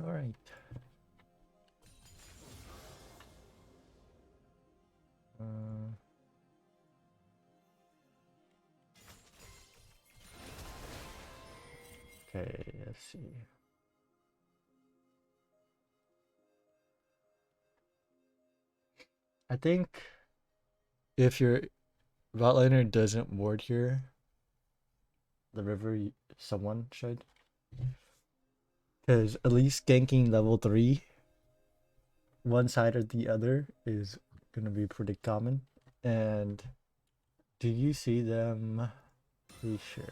All right. Okay, let's see. I think if your bot laner doesn't ward here, the river, someone should. Because at least ganking level 3, one side or the other, is going to be pretty common. And do you see them? Be sure.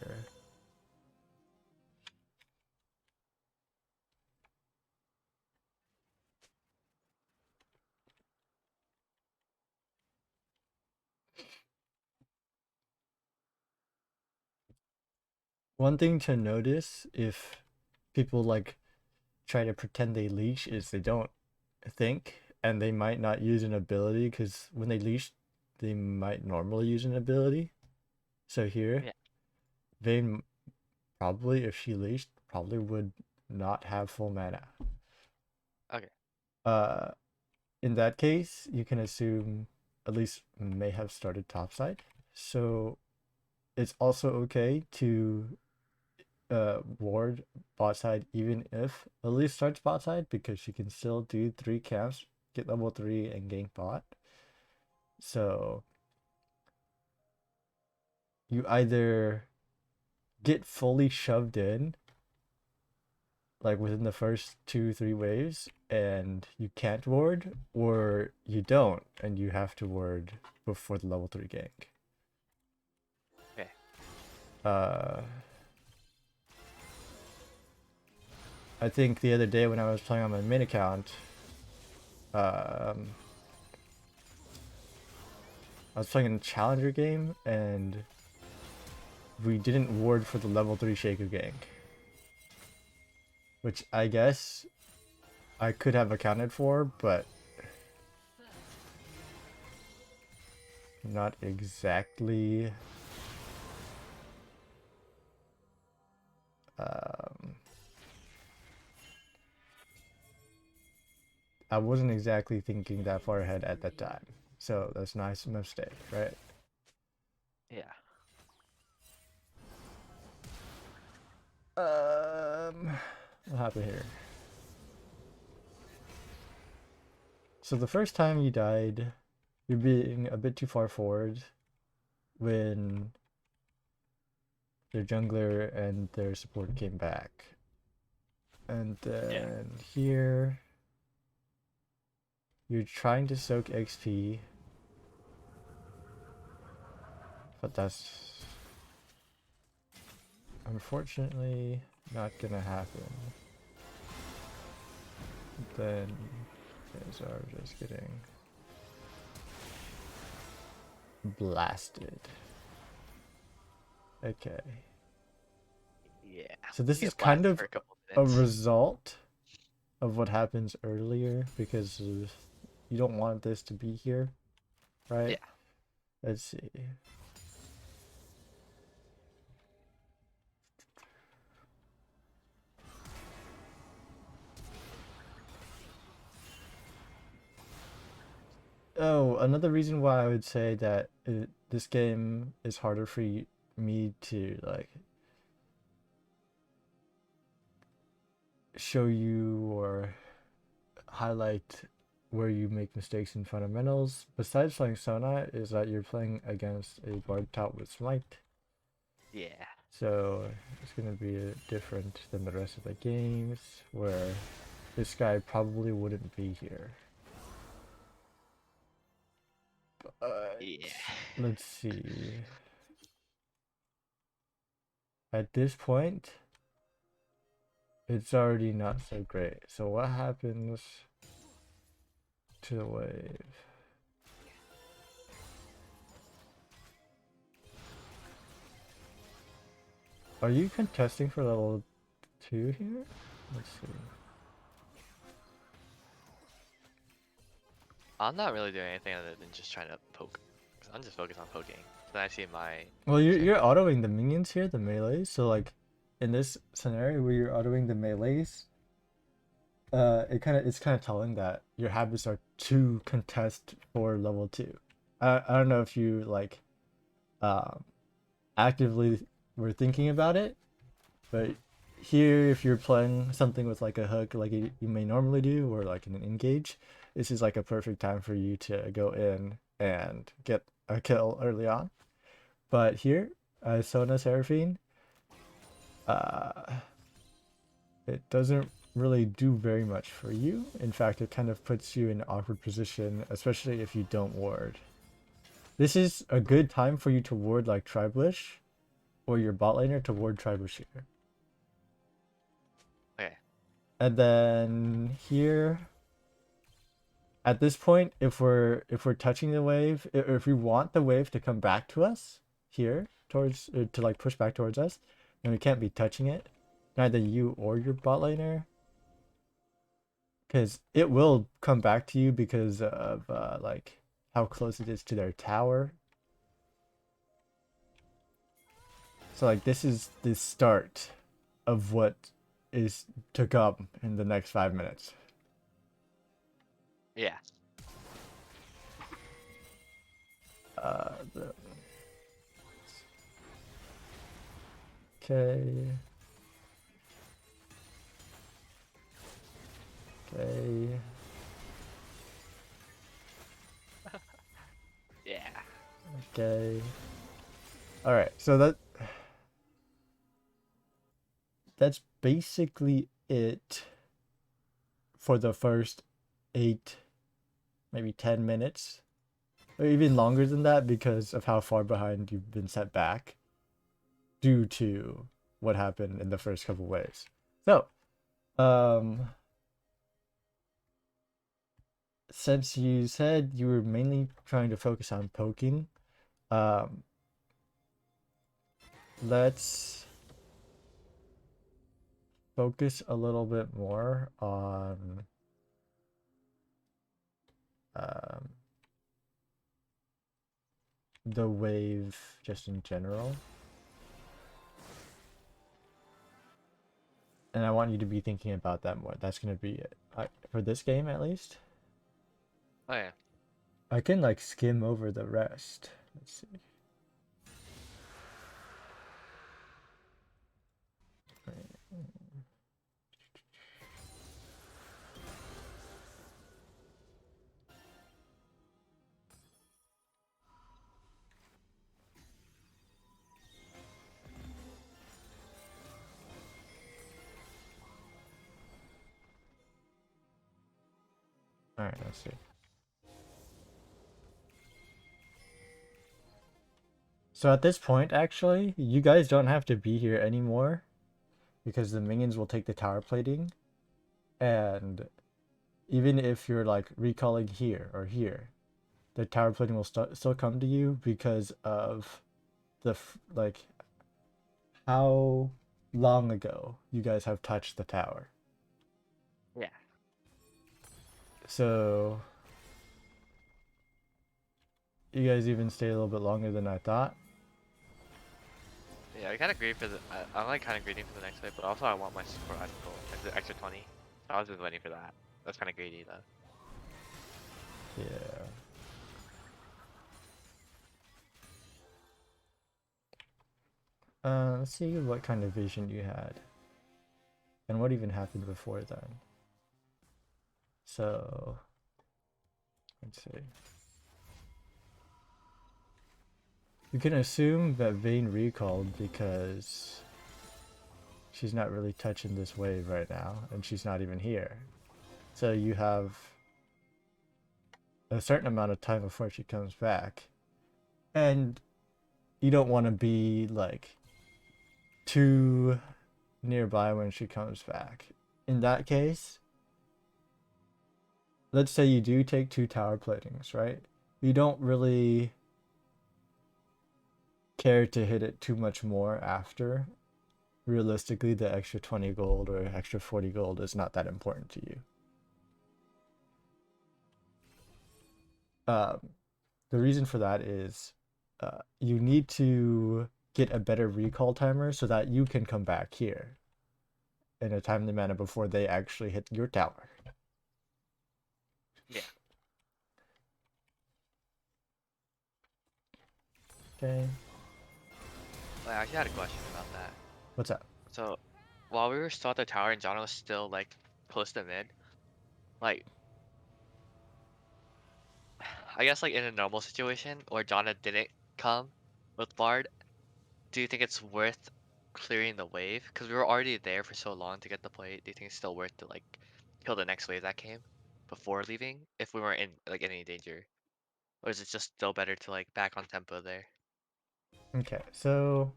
One thing to notice if people like try to pretend they leash is they don't think, and they might not use an ability, because when they leash they might normally use an ability. So here Yeah. Vayne probably, if she leashed, probably would not have full mana. Okay. uh in that case you can assume at least may have started topside, so it's also okay to ward bot side even if Elise starts bot side, because she can still do 3 camps, get level 3 and gank bot. So you either get fully shoved in like within the first 2-3 waves and you can't ward, or you don't and you have to ward before the level 3 gank. Okay. I think the other day when I was playing on my main account, um, I was playing in a challenger game and we didn't ward for the level 3 Shaker gank, which I guess I could have accounted for, but not exactly. I wasn't exactly thinking that far ahead at that time, so that's a nice mistake, right? Yeah. What happened here? So the first time you died, you're being a bit too far forward when their jungler and their support came back. And Yeah. then here, you're trying to soak XP, but that's unfortunately not gonna happen. Then guys are just getting blasted. Okay. Yeah. So this is Get kind blasted of for a couple a minutes. result of what happens earlier, because you don't want this to be here, right? Yeah. Let's see. Oh, another reason why I would say that this game is harder for me to like show you or highlight where you make mistakes in fundamentals, besides playing Sona, is that you're playing against a bard top with Smite. Yeah. So it's going to be different than the rest of the games, where this guy probably wouldn't be here. But Yeah. let's see. At this point, it's already not so great. So what happens to the wave? Are you contesting for level 2 here? Let's see. I'm not really doing anything other than just trying to poke. 'Cause I'm just focused on poking. Then I see my Well, you're champion. autoing the minions here, the melees. So like in this scenario where you're autoing the melees, it's kind of telling that your habits are to contest for level 2. I don't know if you like um actively were thinking about it, but here if you're playing something with like a hook like you may normally do or like an engage, this is like a perfect time for you to go in and get a kill early on. But here, Sona Seraphine, uh, it doesn't really do very much for you. In fact, it kind of puts you in an awkward position, especially if you don't ward. This is a good time for you to ward like Tribush or your bot laner to ward Tribush here. Okay. And then here, at this point, if we're touching the wave, if we want the wave to come back to us here towards to like push back towards us, then we can't be touching it, neither you or your bot laner, because it will come back to you because of like how close it is to their tower. So like this is the start of what is to come in the next 5 minutes. Yeah. The, okay. Okay. Yeah. Okay. All right. So that's basically it for the first 8, maybe 10 minutes, or even longer than that because of how far behind you've been set back due to what happened in the first couple waves. So, um, since you said you were mainly trying to focus on poking, um, let's focus a little bit more on um, the wave just in general. And I want you to be thinking about that more. That's going to be it. For this game, at least. Oh yeah. I can, like, skim over the rest. Let's see. Alright, let's see. So at this point, actually, you guys don't have to be here anymore because the minions will take the tower plating. And even if you're, like, recalling here or here, the tower plating will still come to you because of like, how long ago you guys have touched the tower. Yeah. So you guys even stayed a little bit longer than I thought. Yeah, I kind of greedy for the. I'm like kind of greedy for the next wave, but also I want my super article, like the extra 20. So I was just waiting for that. That's kind of greedy though. Yeah. Let's see what kind of vision you had. And what even happened before then. So, let's see. You can assume that Vayne recalled because she's not really touching this wave right now, and she's not even here. So you have a certain amount of time before she comes back. And you don't want to be, like, too nearby when she comes back. In that case, let's say you do take 2 tower platings, right? You don't really care to hit it too much more after. Realistically, the extra 20 gold or extra 40 gold is not that important to you. Um, the reason for that is you need to get a better recall timer so that you can come back here in a timely manner before they actually hit your tower. Yeah. Okay. I actually had a question about that. What's up? So, while we were still at the tower and John was still like close to mid, like I guess like in a normal situation where Jonna didn't come with Bard, do you think it's worth clearing the wave? Because we were already there for so long to get the plate. Do you think it's still worth to like kill the next wave that came before leaving if we weren't in like any danger? Or is it just still better to like back on tempo there? Okay, so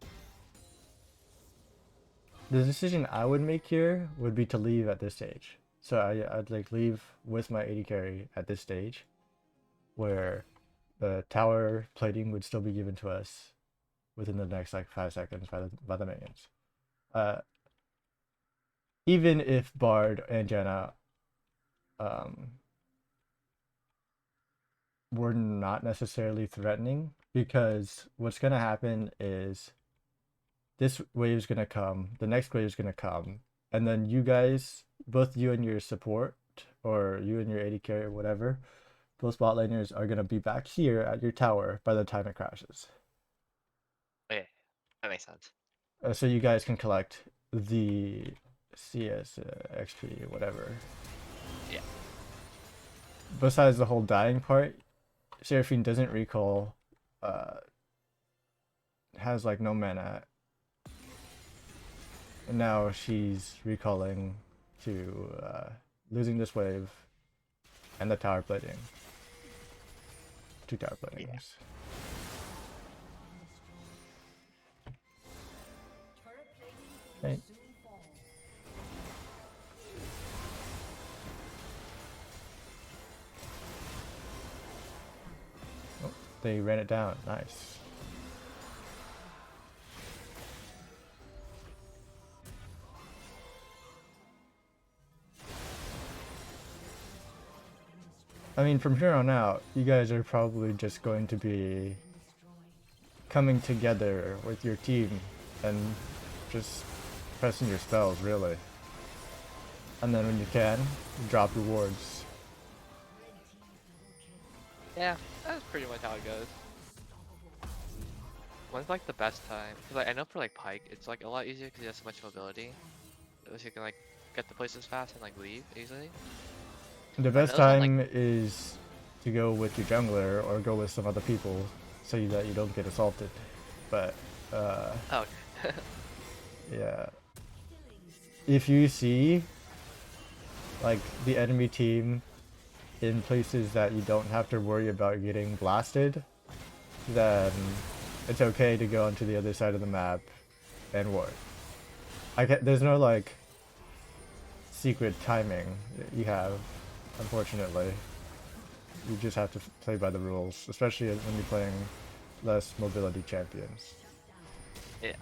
the decision I would make here would be to leave at this stage. So I'd like leave with my AD carry at this stage, where the tower plating would still be given to us within the next like 5 seconds by the minions. Uh, even if Bard and Jenna um, were not necessarily threatening, because what's gonna happen is this wave's gonna come, the next wave's gonna come, and then you guys, both you and your support, or you and your AD carry or whatever, both bot laners are gonna be back here at your tower by the time it crashes. Okay, that makes sense. So you guys can collect the CS, XP, whatever. Yeah. Besides the whole dying part, Seraphine doesn't recall, has like no mana, and now she's recalling to losing this wave and the tower plating. 2 tower Yeah. platings. Okay. Oh, they ran it down. Nice. I mean, from here on out, you guys are probably just going to be coming together with your team and just pressing your spells, really. And then when you can, drop rewards. Yeah, that's pretty much how it goes. When's like the best time? Cause like I know for like Pyke, it's like a lot easier because you have so much mobility. So you can like get the places fast and like leave easily. The I best know that like time is to go with your jungler or go with some other people so that you don't get assaulted. But, oh yeah. If you see, like, the enemy team in places that you don't have to worry about getting blasted, then it's okay to go onto the other side of the map and ward. There's no, like, secret timing that you have, unfortunately. You just have to play by the rules, especially when you're playing less mobility champions. yeah.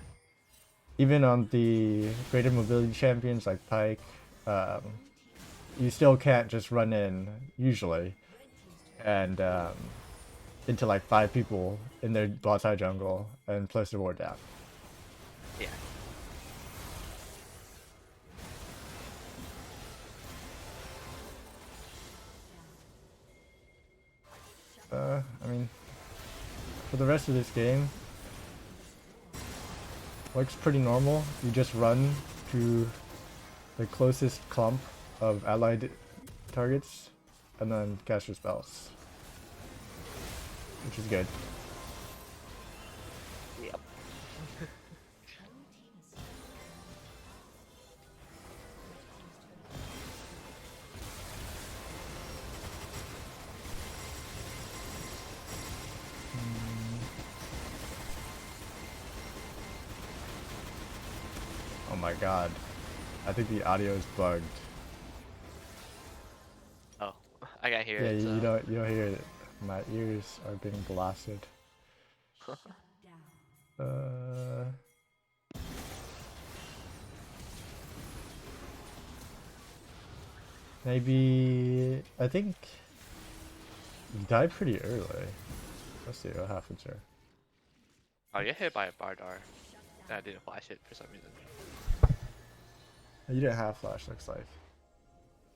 Even on the greater mobility champions like Pyke, you still can't just run in, usually, and into like 5 people in their bot side jungle and place the ward down. Yeah. I mean, for the rest of this game, looks pretty normal. You just run to the closest clump of allied targets and then cast your spells, which is good. Yep. Oh my god. I think the audio is bugged. Oh, I can't hear Yeah, it. So. you don't hear it. My ears are being blasted. Uh, maybe I think you died pretty early. Let's see what happens here. Oh, I get hit by a Bardar. And I didn't flash it for some reason. 'Cause I know like Pyke, it's like a lot easier because you have so much mobility. So you can like get the places fast and like leave easily. I know that like I know for like Pyke, it's like a lot easier because you have so much mobility. So you can like get the places fast and like leave easily. You didn't have flash, looks like.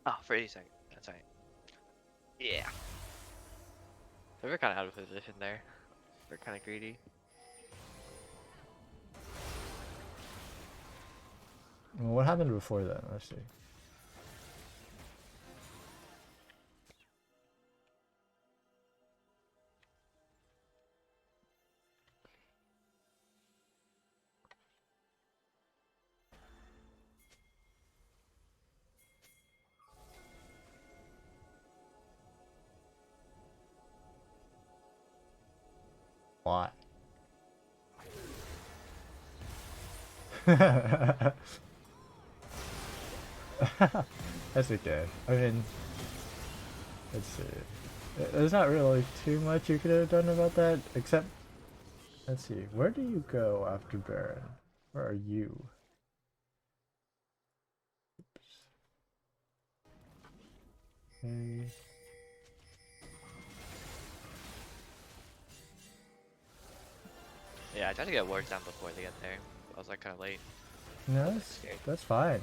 Oh, for 80 seconds. That's right. Yeah. So we're kind of out of position there. We're kind of greedy. Well, what happened before then? Let's see. Why? That's okay. I mean, let's see. There's not really too much you could have done about that, except, let's see. Where do you go after Baron? Where are you? Okay. Yeah, I tried to get wards down before they get there. I was like kind of late. I No, was like scared. that's fine.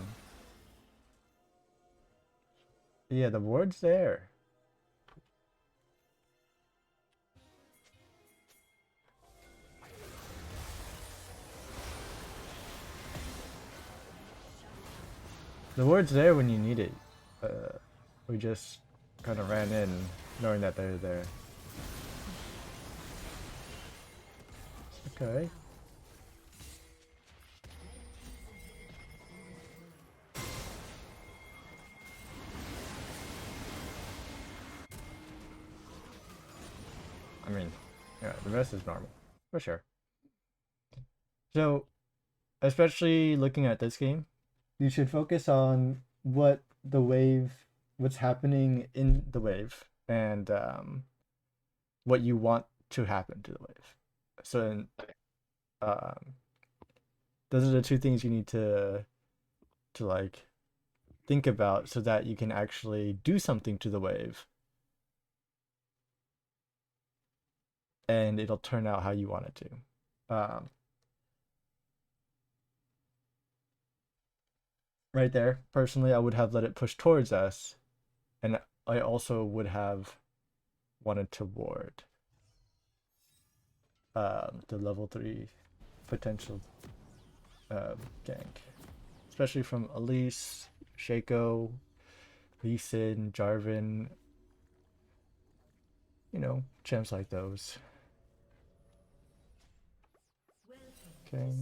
Yeah, the ward's there. The ward's there when you need it. We just kind of ran in knowing that they're there. Okay. I mean, yeah, the rest is normal. For sure. So, especially looking at this game, you should focus on what's happening in the wave, and what you want to happen to the wave. So, Okay. um, those are the two things you need to like think about so that you can actually do something to the wave, and it'll turn out how you want it to. Right there, personally, I would have let it push towards us, and I also would have wanted to ward the level 3 potential gank, especially from Elise, Shaco, Lee Sin, Jarvan, champs like those. Okay.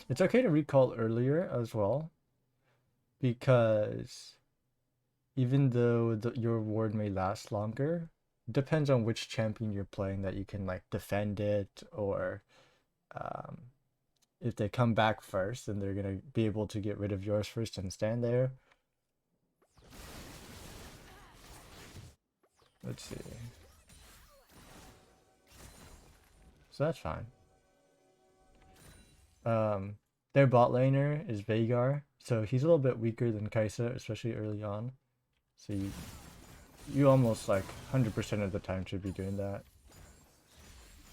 It's okay to recall earlier as well, because even though your ward may last longer, depends on which champion you're playing that you can like defend it, or um, if they come back first, then they're gonna be able to get rid of yours first and stand there. Let's see. So that's fine. Their bot laner is Veigar, so he's a little bit weaker than Kai'Sa, especially early on. So you almost like 100% of the time should be doing that.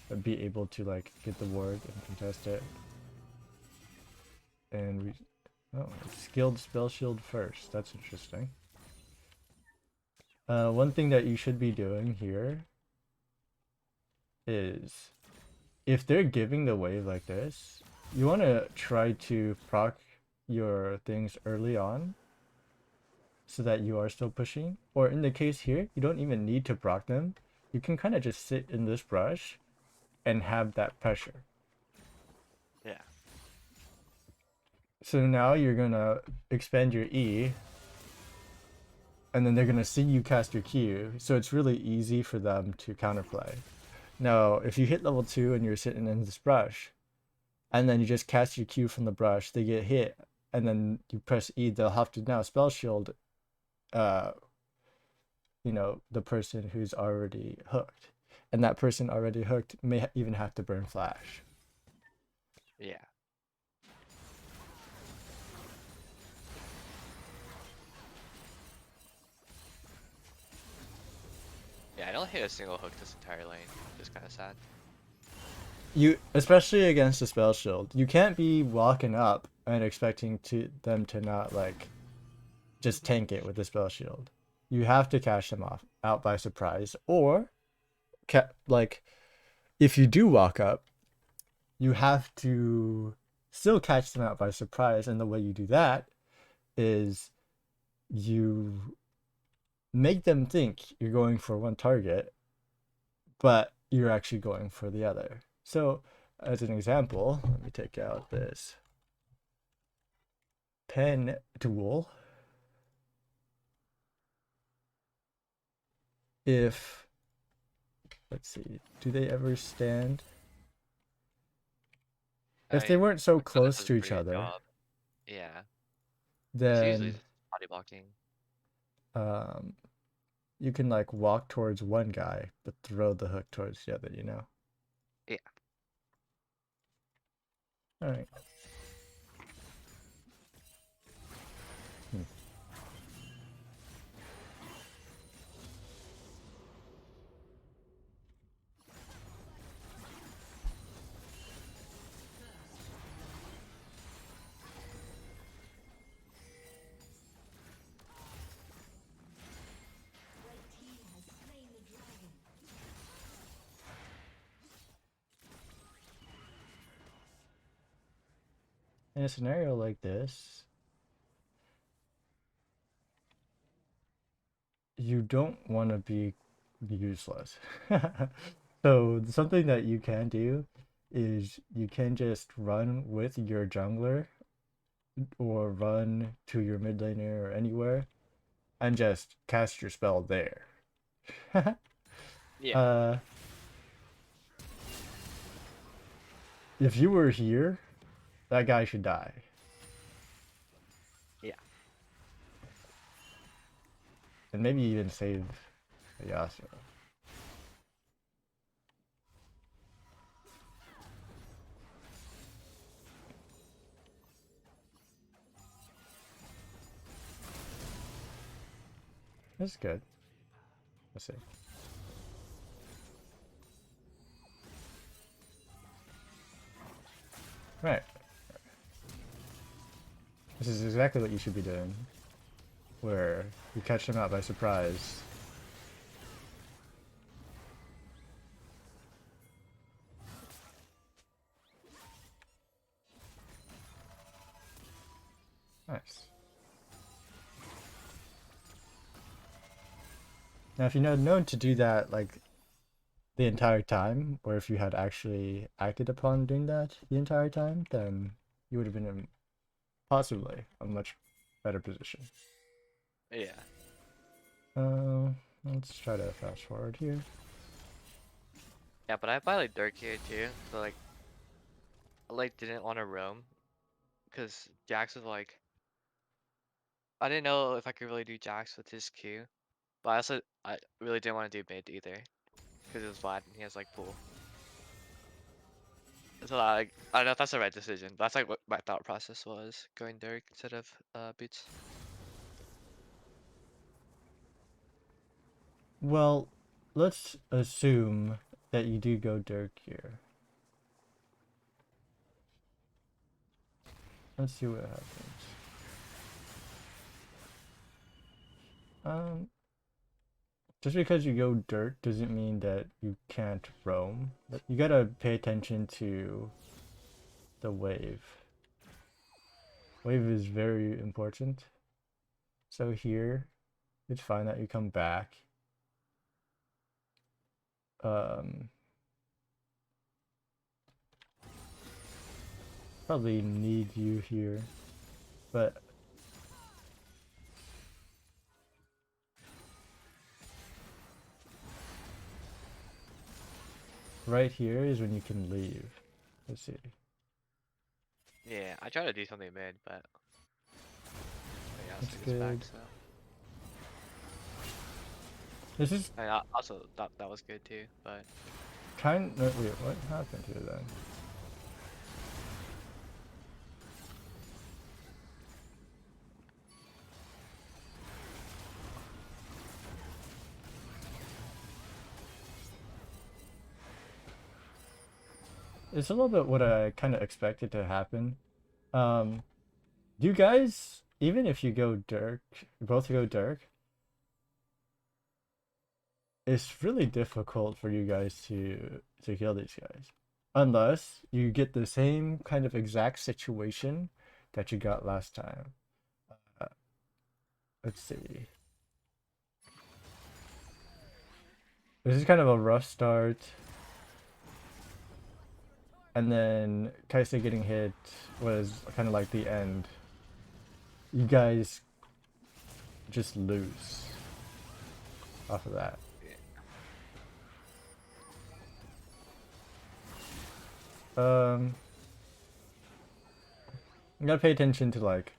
But be able to like get the ward and contest it. And skilled spell shield first. That's interesting. One thing that you should be doing here is, if they're giving the wave like this, you want to try to proc your things early on so that you are still pushing. Or in the case here, you don't even need to proc them. You can kind of just sit in this brush and have that pressure. Yeah. So now you're gonna expend your E, and then they're gonna see you cast your Q, so it's really easy for them to counterplay. Now, if you hit level 2 and you're sitting in this brush, and then you just cast your Q from the brush, they get hit, and then you press E, they'll have to now spell shield uh the person who's already hooked. And that person already hooked may even have to burn flash. Yeah. Yeah, I don't hit a single hook this entire lane. Just kind of sad. You, especially against a spell shield, you can't be walking up and expecting to them to not like just tank it with the spell shield. You have to catch them off out by surprise, or like if you do walk up, you have to still catch them out by surprise, and the way you do that is you make them think you're going for one target, but you're actually going for the other. So, as an example, let me take out this pen tool. If, let's see, do they ever stand? I If they mean, weren't so Kona close does to a each pretty good other, job. Yeah. It's usually then just body blocking. um, you can like walk towards one guy, but throw the hook towards the other, you know? Yeah. All right. Hmm. In a scenario like this, you don't want to be useless. So something that you can do is you can just run with your jungler or run to your mid laner or anywhere and just cast your spell there. Yeah. uh, if you were here, that guy should die. Yeah. And maybe even save Yasuo. That's good. Let's see. Right. This is exactly what you should be doing. Where you catch them out by surprise. Nice. Now, if you know known to do that like the entire time, or if you had actually acted upon doing that the entire time, then you would have been in possibly a much better position. Yeah. Uh, let's try to fast forward here. Yeah, but I buy like Dirk here too. So like, I like didn't want to roam because Jax was like, I didn't know if I could really do Jax with his Q, but I really didn't want to do mid either because it was Vlad and he has like pool. So like, I don't know if that's the right decision. But that's like what my thought process was, going Dirk instead of Boots. Well, let's assume that you do go Dirk here. Let's see what happens. Um, just because you go Dirk doesn't mean that you can't roam. But you gotta pay attention to the wave. Wave is very important. So here, it's fine that you come back. Um, probably need you here, but right here is when you can leave. Let's see. Yeah, I tried to do something mid, but yeah, That's Yasuo gets back, good. so. This is I also thought that was good too, but kind of, wait, what happened here then? it's a little bit what I kind of expected to happen. Um, you guys, even if you go Dirk, both go Dirk, it's really difficult for you guys to kill these guys, unless you get the same kind of exact situation that you got last time. Uh, let's see. This is kind of a rough start, and then Kaisa getting hit was kind of like the end. You guys just lose off of that. Um, you gotta pay attention to like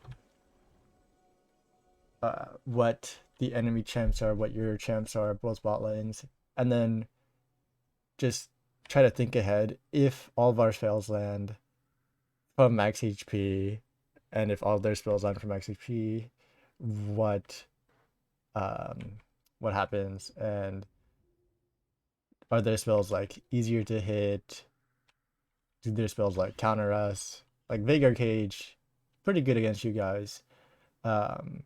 what the enemy champs are, what your champs are, both bot lanes, and then just try to think ahead. If all of our spells land from max HP, and if all of their spells land from max HP, what um what happens? And are their spells like easier to hit? Do their spells like counter us? Like Veigar Cage, pretty good against you guys. Um,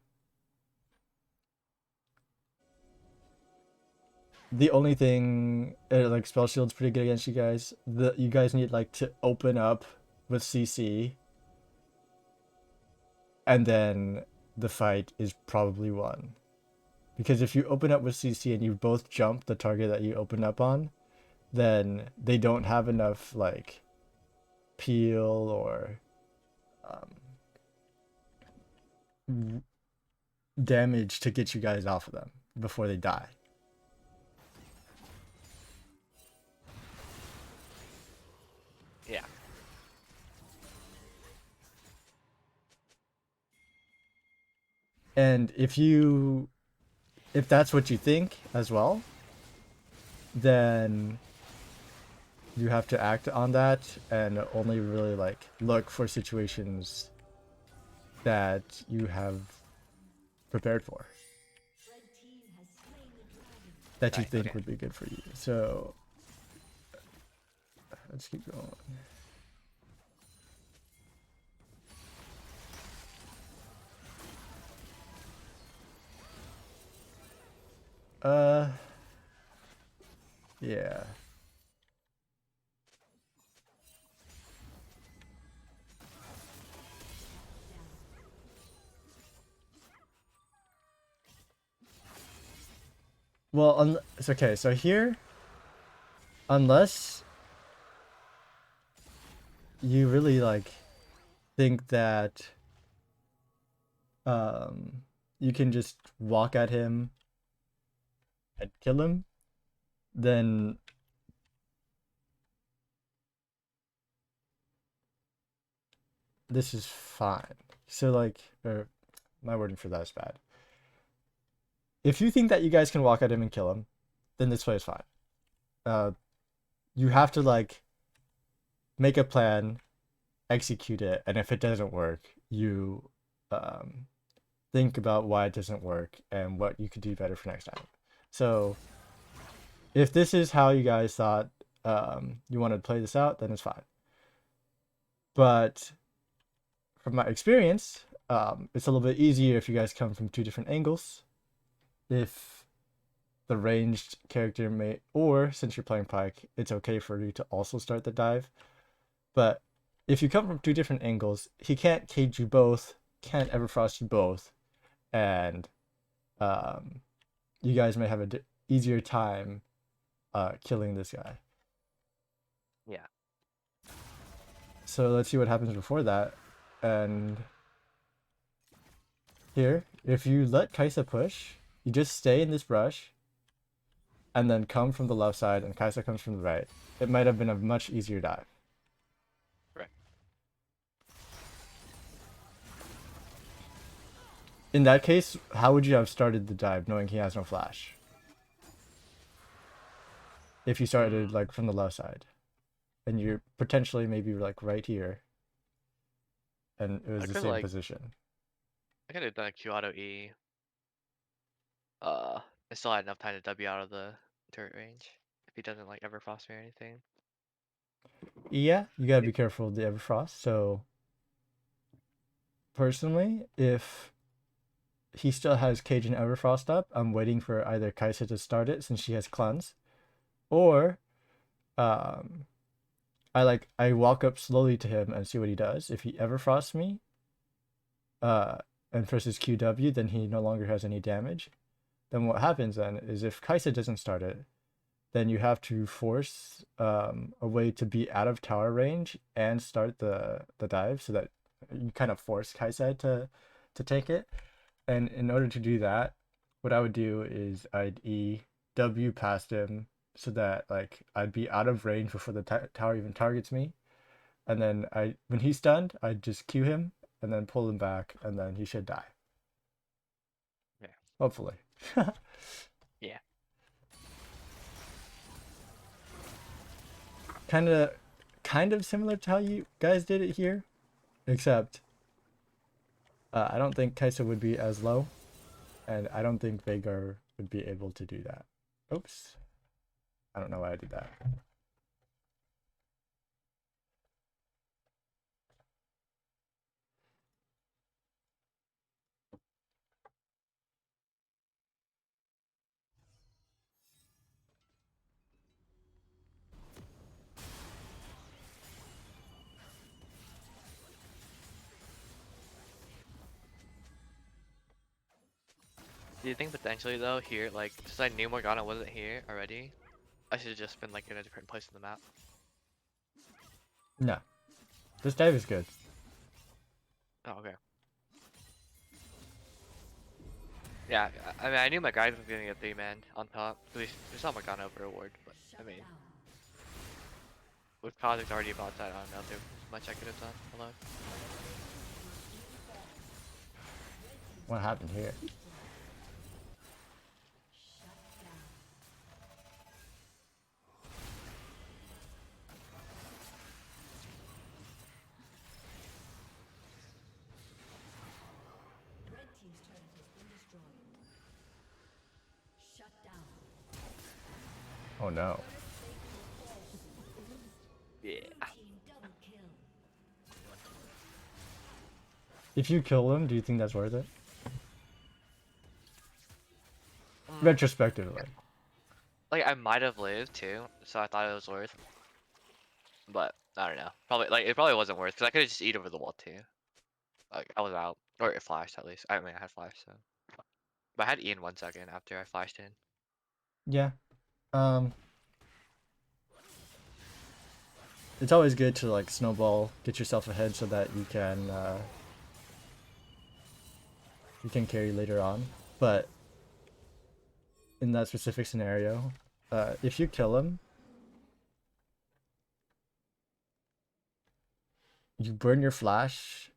the only thing like spell shield's pretty good against you guys. The you guys need like to open up with CC, and then the fight is probably won. Because if you open up with CC and you both jump the target that you open up on, then they don't have enough like peel or um, damage to get you guys off of them before they die. Yeah. And if that's what you think as well, then you have to act on that and only really like look for situations that you have prepared for that you Right. think Okay. would be good for you. So let's keep going. Uh, yeah. Well, it's okay. So here, unless you really like think that um you can just walk at him and kill him, then this is fine. So like, or my wording for that is bad. If you think that you guys can walk at him and kill him, then this play is fine. Uh, you have to like make a plan, execute it, and if it doesn't work, you um, think about why it doesn't work and what you could do better for next time. So if this is how you guys thought you want to play this out, then it's fine. But from my experience, it's a little bit easier if you guys come from two different angles. If the ranged character may, or since you're playing Pyke, it's okay for you to also start the dive. But if you come from two different angles, he can't cage you both, can't Everfrost you both, and um, you guys may have a easier time killing this guy. Yeah. So let's see what happens before that. And here, if you let Kaisa push, you just stay in this brush and then come from the left side and Kaisa comes from the right. It might have been a much easier dive. Right. In that case, how would you have started the dive knowing he has no flash? If you started Mm. like from the left side and you're potentially maybe like right here and it I was the could same like position. I could have done a Q auto E. Uh, I still had enough time to W out of the turret range if he doesn't like ever frost me or anything. Yeah, you gotta be careful of the Everfrost. So personally, if he still has Cage and Everfrost up, I'm waiting for either Kaisa to start it since she has cleanse, or um, I walk up slowly to him and see what he does. If he Everfrosts me, uh, and presses QW, then he no longer has any damage. Then what happens then is if Kaisa doesn't start it, then you have to force a way to be out of tower range and start the dive so that you kind of force Kaisa to take it. And in order to do that, what I would do is I'd E W past him so that like I'd be out of range before the tower even targets me. And then when he's stunned, I'd just Q him and then pull him back, and then he should die. Yeah. Hopefully. Yeah. kind of kind of similar to how you guys did it here, except I don't think Kaisa would be as low, and I don't think Vagar would be able to do that. Oops. I don't know why I did that. Do you think potentially though here, like, since I knew Morgana wasn't here already, I should have just been like in a different place in the map? No. This dive is good. Oh, okay. Yeah, I mean, I knew my guide was gonna get 3-man on top. We saw Morgana over a ward, but I mean, with Kha'Zix already about that, I don't know if there's much I could have done alone. What happened here? Oh no. Yeah. If you kill him, do you think that's worth it? Mm, Retrospectively. like, I might have lived too, so I thought it was worth. But, I don't know. Probably, like, it probably wasn't worth, because I could have just eat over the wall too. Like, I was out. Or it flashed at least. I mean, I had flash, so. But I had E in 1 second after I flashed in. Yeah. Um it's always good to like snowball, get yourself ahead so that you can carry later on. But in that specific scenario, if you kill him, you burn your flash,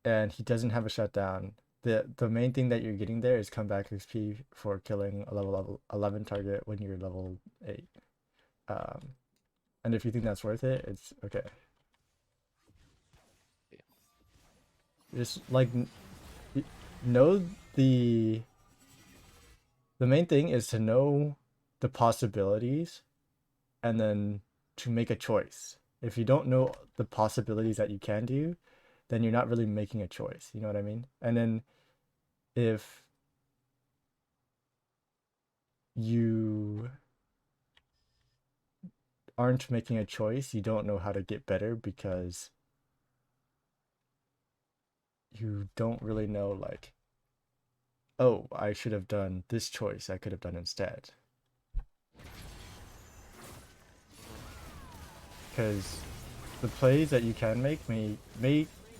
and he doesn't have a shutdown. The main thing that you're getting there is comeback XP for killing a level 11 target when you're level 8. Um, and if you think that's worth it, it's okay. Yeah. Just like know the main thing is to know the possibilities and then to make a choice. If you don't know the possibilities that you can do, then you're not really making a choice. You know what I mean? And then if you aren't making a choice, you don't know how to get better because you don't really know, like, oh, I should have done this choice I could have done instead. Because the plays that you can make may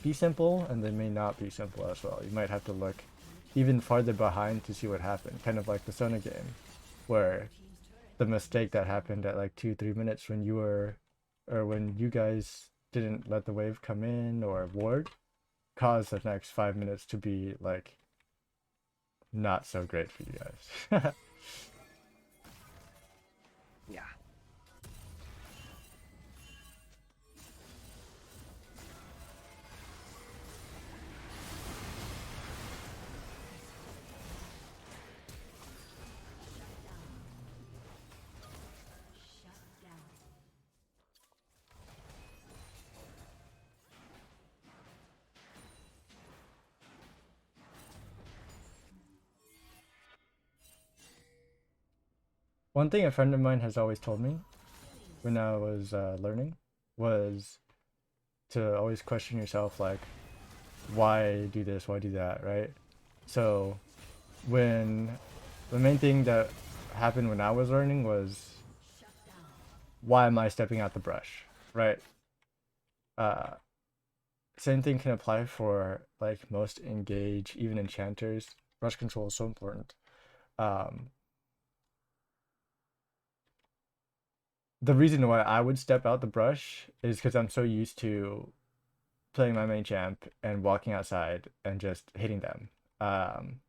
be simple and they may not be simple as well. You might have to look even farther behind to see what happened, kind of like the Sona game, where the mistake that happened at like 2 3 minutes when when you guys didn't let the wave come in or ward caused the next 5 minutes to be like not so great for you guys. Yeah. one thing a friend of mine has always told me when I was learning was to always question yourself, like, why do this, why do that, right? So when the main thing that happened when I was learning was, why am I stepping out the brush, right? Uh, Same thing can apply for like most engage, even enchanters. Brush control is so important. Um, the reason why I would step out the brush is because I'm so used to playing my main champ and walking outside and just hitting them. Um,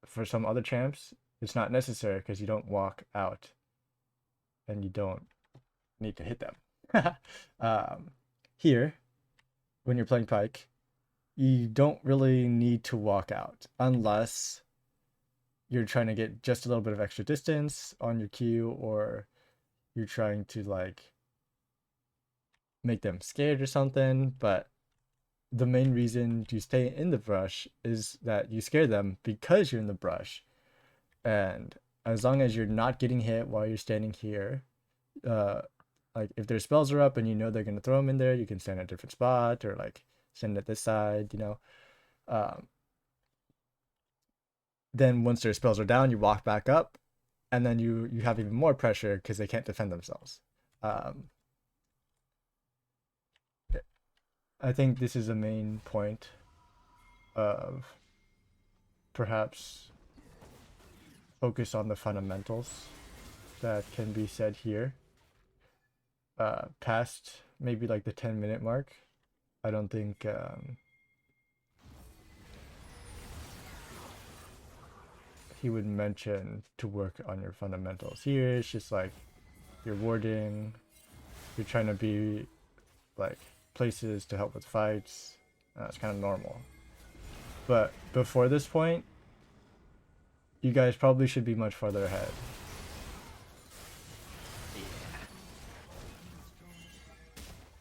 for some other champs, it's not necessary because you don't walk out and you don't need to hit them. um, Here, when you're playing Pyke, you don't really need to walk out unless you're trying to get just a little bit of extra distance on your Q, or you're trying to like make them scared or something. But the main reason to stay in the brush is that you scare them because you're in the brush. And as long as you're not getting hit while you're standing here, uh, like if their spells are up and you know they're gonna throw them in there, you can stand at a different spot or like stand at this side, you know. Um, then once their spells are down, you walk back up, and then you have even more pressure because they can't defend themselves. Um, I think this is a main point of perhaps focus on the fundamentals that can be said here. Past maybe like the 10-minute mark, I don't think he would mention to work on your fundamentals. Here it's just like you're warding, you're trying to be like places to help with fights. It's kind of normal. But before this point, you guys probably should be much farther ahead. Yeah.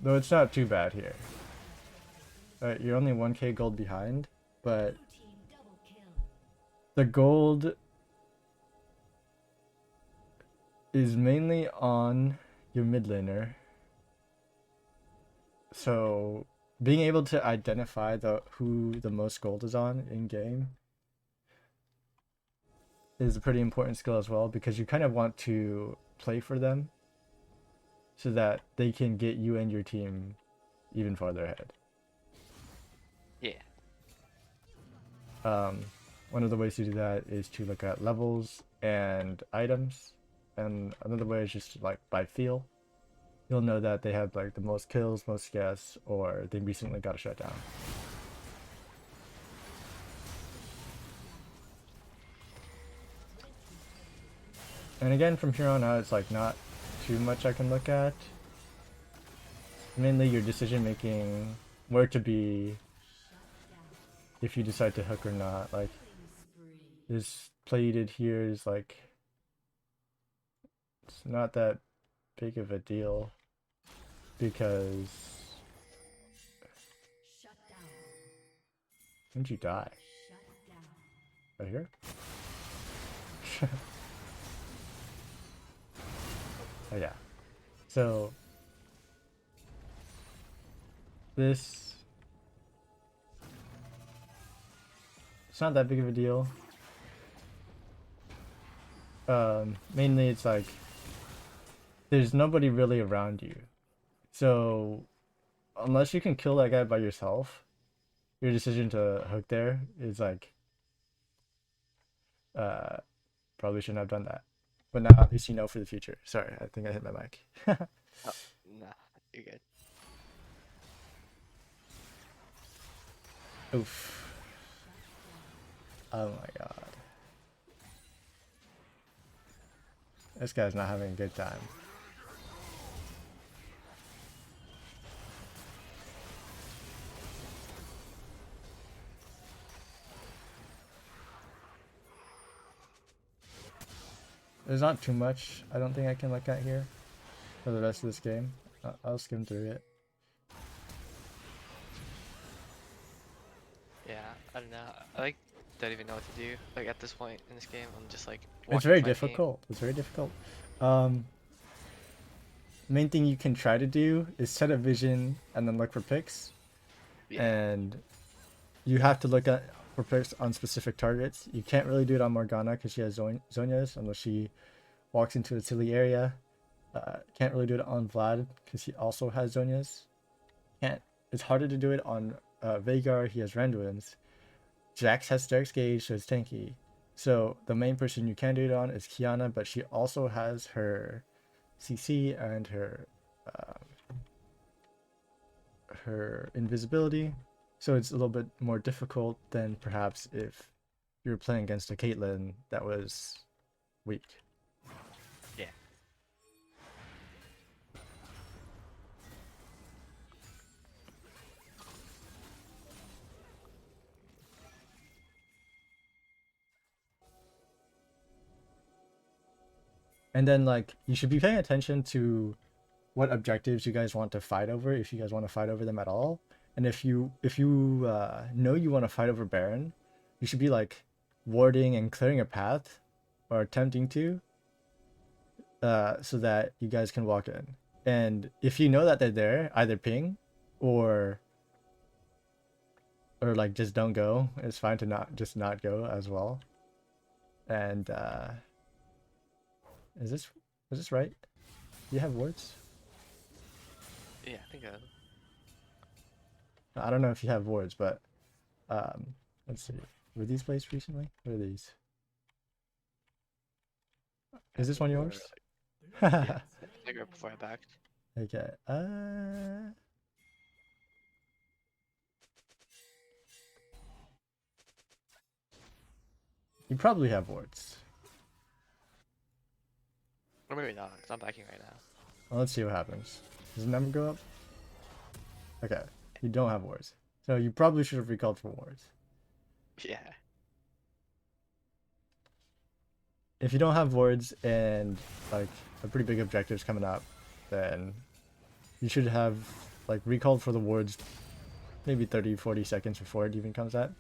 Though it's not too bad here. You're only 1k gold behind, but the gold is mainly on your mid laner. So being able to identify who the most gold is on in game is a pretty important skill as well, because you kind of want to play for them so that they can get you and your team even farther ahead. Yeah. One of the ways to do that is to look at levels and items, and another way is just like by feel. You'll know that they had like the most kills, most guests, or they recently got a shutdown. And again, from here on out, it's like not too much I can look at. Mainly your decision making, where to be, if you decide to hook or not. Like this plated here is like, it's not that big of a deal because when'd you die? Right here? Oh yeah. So this, it's not that big of a deal. Mainly it's like there's nobody really around you. So unless you can kill that guy by yourself, your decision to hook there is like uh probably shouldn't have done that. But now at least you know for the future. Sorry, I think I hit my mic. Oh, nah, you're good. Oof. Oh my god. This guy's not having a good time. There's not too much I don't think I can look at here for the rest of this game. I'll skim through it. Yeah, I don't know. I like don't even know what to do. Like at this point in this game, I'm just like It's walking very to my team. difficult. It's very difficult. Um, Main thing you can try to do is set a vision and then look for picks, Yeah. and you have to look at for picks on specific targets. You can't really do it on Morgana because she has Zonias unless she walks into a silly area. Can't really do it on Vlad because he also has Zonias. Can't. It's harder to do it on Veigar. He has Randuin's. Jax has Derek's Gauge, so it's tanky. So the main person you can do it on is Kiana, but she also has her CC and her invisibility. So it's a little bit more difficult than perhaps if you were playing against a Caitlyn that was weak. Yeah. And then like you should be paying attention to what objectives you guys want to fight over, if you guys want to fight over them at all. And if you know you want to fight over Baron, you should be like warding and clearing a path or attempting to so that you guys can walk in. And if you know that they're there, either ping or like just don't go. It's fine to not go as well. And is this right? Do you have wards? Yeah, I think I don't know if you have wards, but let's see. Were these placed recently? What are these? Is this one they were, yours? yeah, like right before I backed. Okay. You probably have wards. Or maybe not, because I'm backing right now. Well, let's see what happens. Does the number go up? Okay. You don't have wards. So you probably should have recalled for wards. Yeah. If you don't have wards and like a pretty big objective's coming up, then you should have like recalled for the wards maybe 30-40 seconds before it even comes out.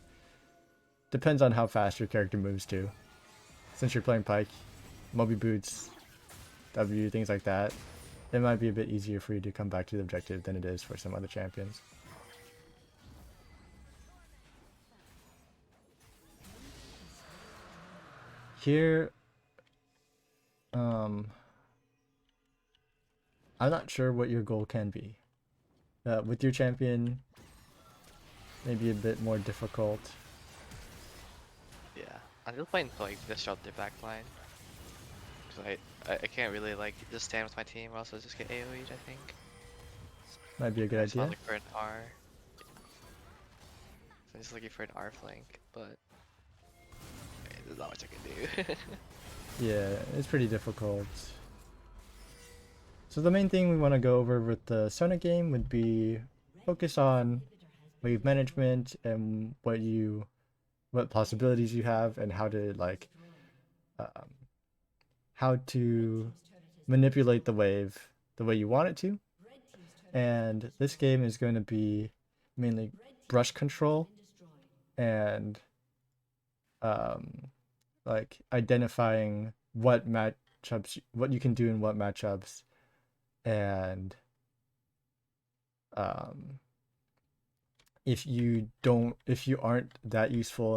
Depends on how fast your character moves too. Since you're playing Pyke, Moby Boots, W, things like that, it might be a bit easier for you to come back to the objective than it is for some other champions. Here, I'm not sure what your goal can be. With your champion, maybe a bit more difficult. Yeah. I'm just playing to like disrupt their backline. Because I can't really like just stand with my team or else I'll just get AoE'd, I think. Might be a good I just idea. want to look for an R. So I'm just looking for an R flank, but there's not much I can do. Yeah, it's pretty difficult. So the main thing we want to go over with the Sona game would be focus on wave management and what possibilities you have and how to like um, how to manipulate the wave the way you want it to. And this game is going to be mainly brush control and um, like identifying what you can do in what matchups, and um, if you aren't that useful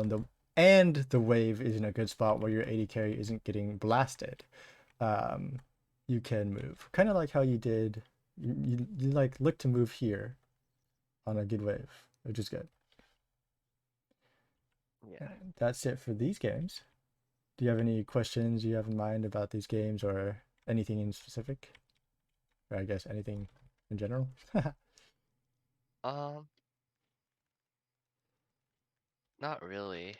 and the wave is in a good spot where your AD carry isn't getting blasted, um, you can move. Kind of like how you did. You like look to move here on a good wave, which is good. Yeah. And that's it for these games. Do you have any questions you have in mind about these games or anything in specific? Or I guess anything in general? Um, not really.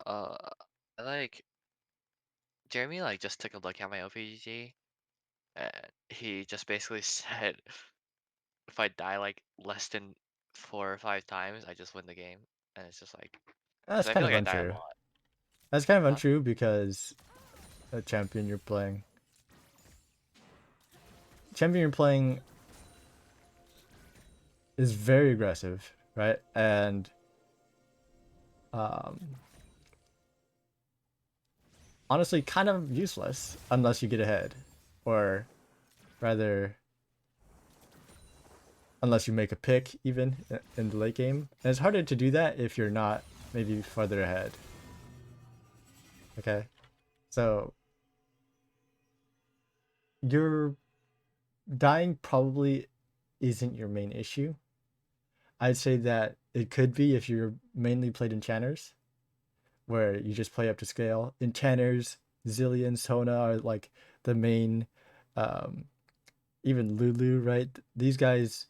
Uh, like Jeremy like just took a look at my OPG and he just basically said if I die like less than 4 or 5 times, I just win the game. And it's just like, because That's I kind feel of like I die a untrue. lot. That's kind of Huh? untrue because a champion you're playing is very aggressive, right? And Um, Honestly, kind of useless unless you get ahead, or rather, unless you make a pick even in the late game. And it's harder to do that if you're not maybe farther ahead. Okay, so your dying probably isn't your main issue. I'd say that it could be if you're mainly played enchanters, where you just play up to scale. Enchanters, Zillion, Sona are like the main, um, even Lulu, right? These guys,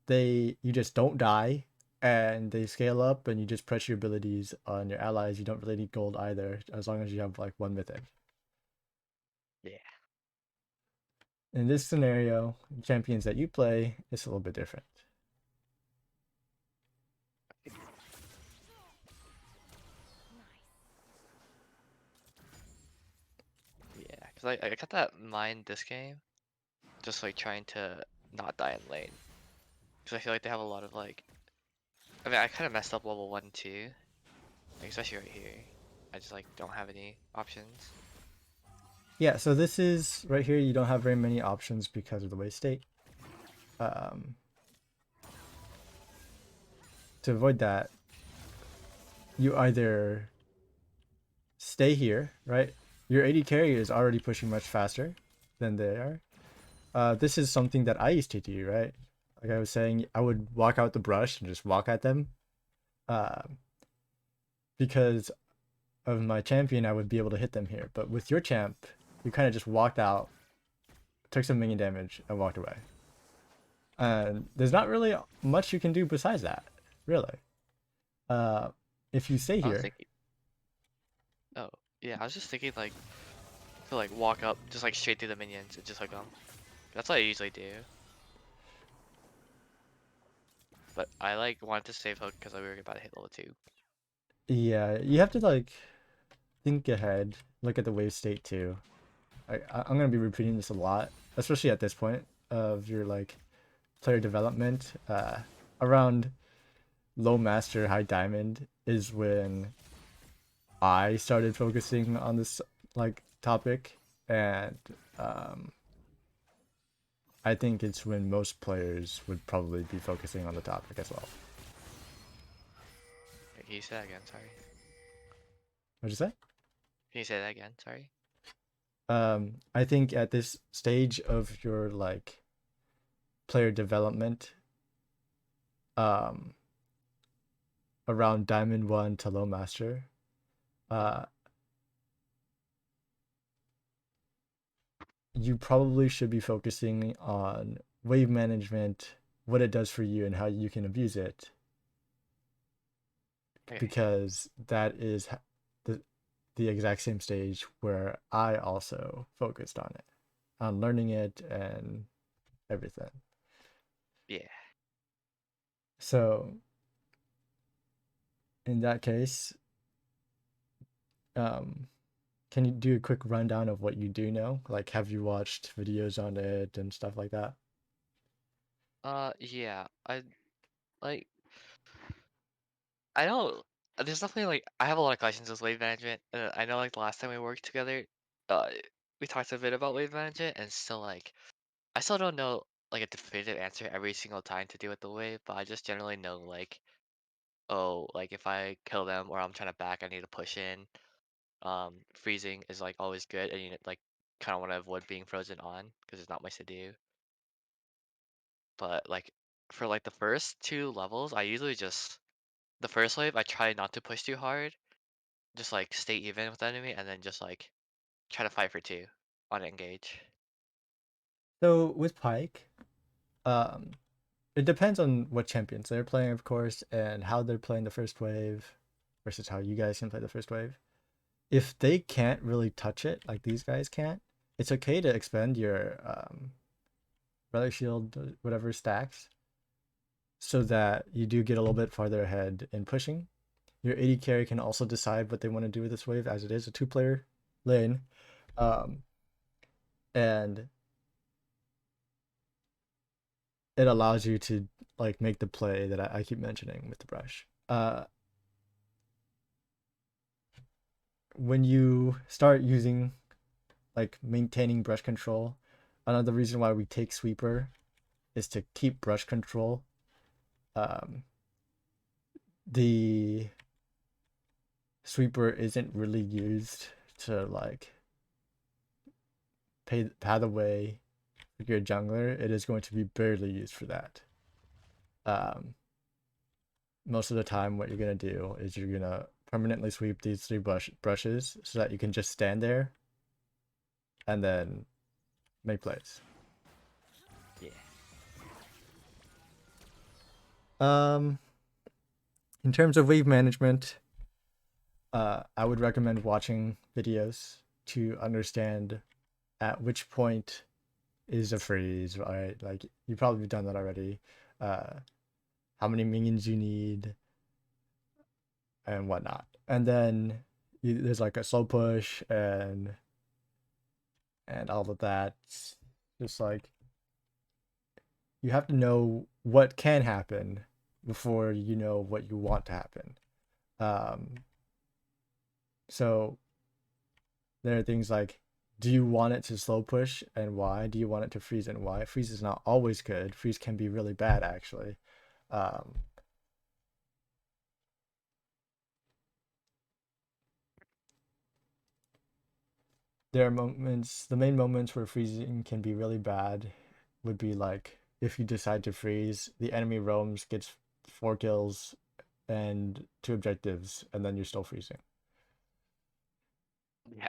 you just don't die, and they scale up, and you just press your abilities on your allies. You don't really need gold either, as long as you have like one mythic. Yeah. In this scenario, champions that you play, it's a little bit different. Yeah, cause I got that mind this game, just like trying to not die in lane. Cause I feel like they have a lot of like, I mean I kind of messed up level 1 too, like, especially right here. I just like don't have any options. Yeah, so this is right here. You don't have very many options because of the way state. Um, to avoid that, you either stay here, right? Your AD carry is already pushing much faster than they are. This is something that I used to do, right? Like I was saying, I would walk out the brush and just walk at them. Uh, because of my champion, I would be able to hit them here. But with your champ, you kind of just walked out, took some minion damage, and walked away. And there's not really much you can do besides that, really. Uh, if you stay I was here, thinking, oh yeah, I was just thinking like to like walk up just like straight through the minions and just hook them. That's what I usually do. But I like wanted to save hook because we were about to hit level 2. yeah, you have to like think ahead, look at the wave state too. I'm gonna be repeating this a lot, especially at this point of your like player development. Around low master, high diamond is when I started focusing on this like topic, and um, I think it's when most players would probably be focusing on the topic as well. Can you say that again? Sorry. What'd you say? Can you say that again? Sorry. I think at this stage of your like player development, um, around Diamond One to Low Master, uh, you probably should be focusing on wave management, what it does for you, and how you can abuse it, Okay. because that is the the exact same stage where I also focused on it, on learning it and everything. Yeah. So in that case, um, can you do a quick rundown of what you do know? Like, have you watched videos on it and stuff like that? Yeah. I like. I know. There's definitely like I have a lot of questions with wave management. I know like the last time we worked together, uh, we talked a bit about wave management, and still like I still don't know like a definitive answer every single time to do with the wave, but I just generally know like, oh, like if I kill them or I'm trying to back, I need to push in. Freezing is like always good, and you like kind of want to avoid being frozen on because there's not much to do. But like for like the first 2 levels, I usually just the first wave I try not to push too hard, just like stay even with the enemy, and then just like try to fight for 2 on engage. So with Pike, um, it depends on what champions they're playing, of course, and how they're playing the first wave versus how you guys can play the first wave. If they can't really touch it like these guys can't, it's okay to expend your relic shield, whatever stacks, so that you do get a little bit farther ahead in pushing. Your AD carry can also decide what they want to do with this wave, as it is a two-player lane, um, and it allows you to like make the play that I keep mentioning with the brush. when you start using like maintaining brush control, another reason why we take sweeper is to keep brush control. Um, the sweeper isn't really used to like pave the way for your jungler. It is going to be barely used for that. Um, Most of the time, what you're gonna do is you're gonna permanently sweep these three brushes so that you can just stand there and then make plays. Yeah. Um, in terms of wave management, I would recommend watching videos to understand at which point is a freeze, right? Like you've probably done that already. Uh, how many minions you need and whatnot. And then there's like a slow push and all of that. Just like you have to know what can happen before you know what you want to happen. Um, so there are things like, do you want it to slow push and why? Do you want it to freeze and why? Freeze is not always good. Freeze can be really bad actually. Um, there are moments, the main moments where freezing can be really bad would be like if you decide to freeze, the enemy roams, gets 4 kills and 2 objectives, and then you're still freezing. Yeah.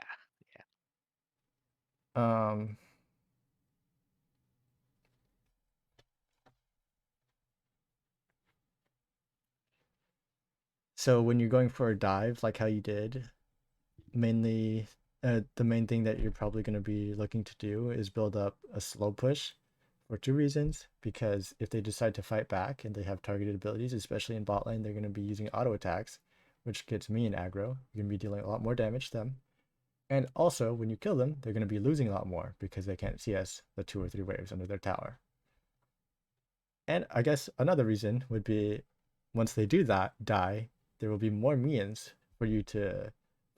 Yeah. Um, so when you're going for a dive, like how you did, mainly the main thing that you're probably going to be looking to do is build up a slow push for 2 reasons. Because if they decide to fight back and they have targeted abilities, especially in bot lane, they're going to be using auto attacks, which gets me in aggro. You're going to be dealing a lot more damage to them. And also, when you kill them, they're going to be losing a lot more because they can't CS the 2 or 3 waves under their tower. And I guess another reason would be once they do that die, there will be more minions for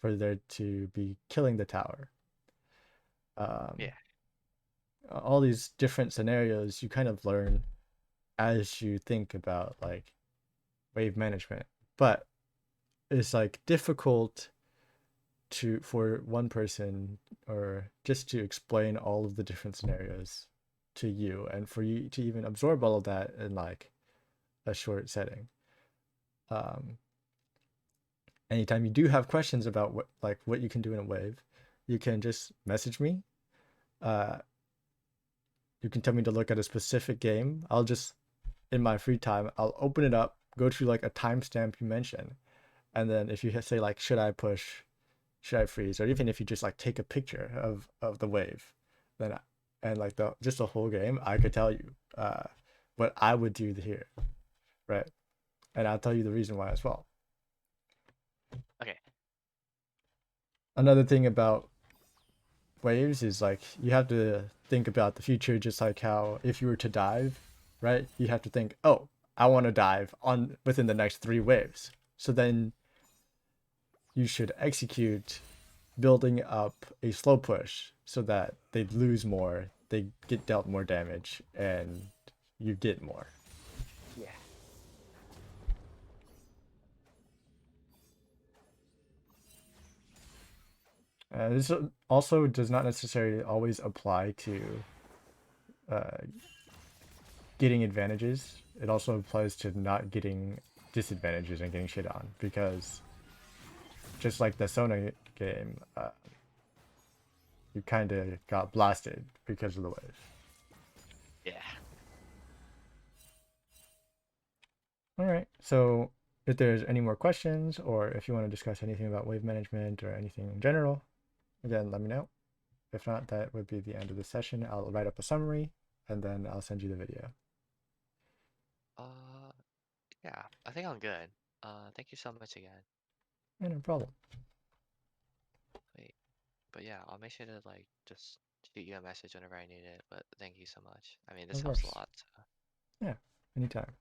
there to be killing the tower. Um, Yeah. all these different scenarios you kind of learn as you think about like wave management, but it's like difficult to for one person or just to explain all of the different scenarios to you and for you to even absorb all of that in like a short setting. Um, Anytime you do have questions about what you can do in a wave, you can just message me. Uh, you can tell me to look at a specific game. I'll just in my free time, I'll open it up, go to like a timestamp you mention, and then if you say like, should I push, should I freeze, or even if you just like take a picture of the wave, then and like the just the whole game, I could tell you what I would do here, right? And I'll tell you the reason why as well. Okay. Another thing about waves is like you have to think about the future, just like how if you were to dive, right, you have to think, oh, I want to dive on within the next 3 waves, so then you should execute building up a slow push so that they lose more, they get dealt more damage, and you get more. Yeah. This also does not necessarily always apply to uh, getting advantages. It also applies to not getting disadvantages and getting shit on, because just like the Sona game, you kind of got blasted because of the wave. Yeah. All right, so if there's any more questions or if you want to discuss anything about wave management or anything in general, again, let me know. If not, that would be the end of the session. I'll write up a summary and then I'll send you the video. Uh, yeah. I think I'm good. Thank you so much again. Yeah, no problem. Wait, but yeah, I'll make sure to like just shoot you a message whenever I need it. But thank you so much. I mean, this Of helps a course. lot. So. Yeah, anytime.